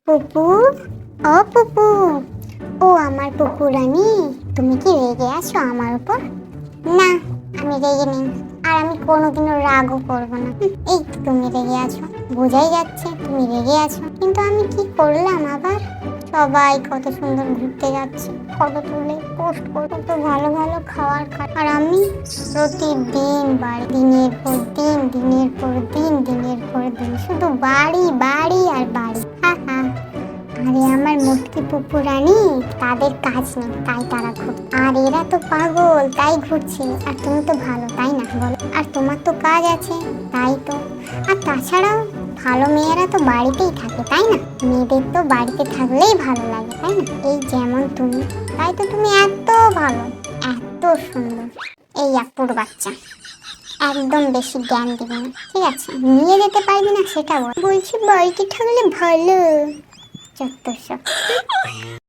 পুপু, ও পুপু, ও আমার পুপু রানী, তুমি কি রেগে আছো আমার উপর? না, আমি রেগে নেই, আর আমি কোনোদিনও রাগও করবো না। এই তো তুমি রেগে আছো, বোঝাই যাচ্ছে তুমি রেগে আছো, কিন্তু আমি কি করলাম আবার? সবাই কত সুন্দর ঘুরতে যাচ্ছে, ফটো তুলে পোস্ট করে, কত ভালো ভালো খাবার খায়, আর আমি প্রতিদিন বাড়ি, দিনের পর দিন, দিনের পর দিন, দিনের পর দিন শুধু বাড়ি বাড়ি আর বাড়ি। হা হা। আরে আমার মুটকি পুপু রানী, তাদের কাজ নেই তাই তারা ঘুরছে, আর এরা তো পাগল তাই ঘুরছে, আর তুমি তো ভালো তাই না বলো? আর তোমার তো কাজ আছে তাই তো। আর তাছাড়াও ভালো মেয়েরা তো বাড়িতেই থাকে তাই না? মেয়েদের তো বাড়িতে থাকলেই ভালো লাগে তাই না? এই যেমন তুমি, তাই তো তুমি এত ভালো, এত সুন্দর। এই আপুর বাচ্চা, একদম বেশি জ্ঞান দিবি না, ঠিক আছে? নিয়ে যেতে পারবি না সেটা বল। বলছি বাড়িতে থাকলে ভালো, চত্বর সব।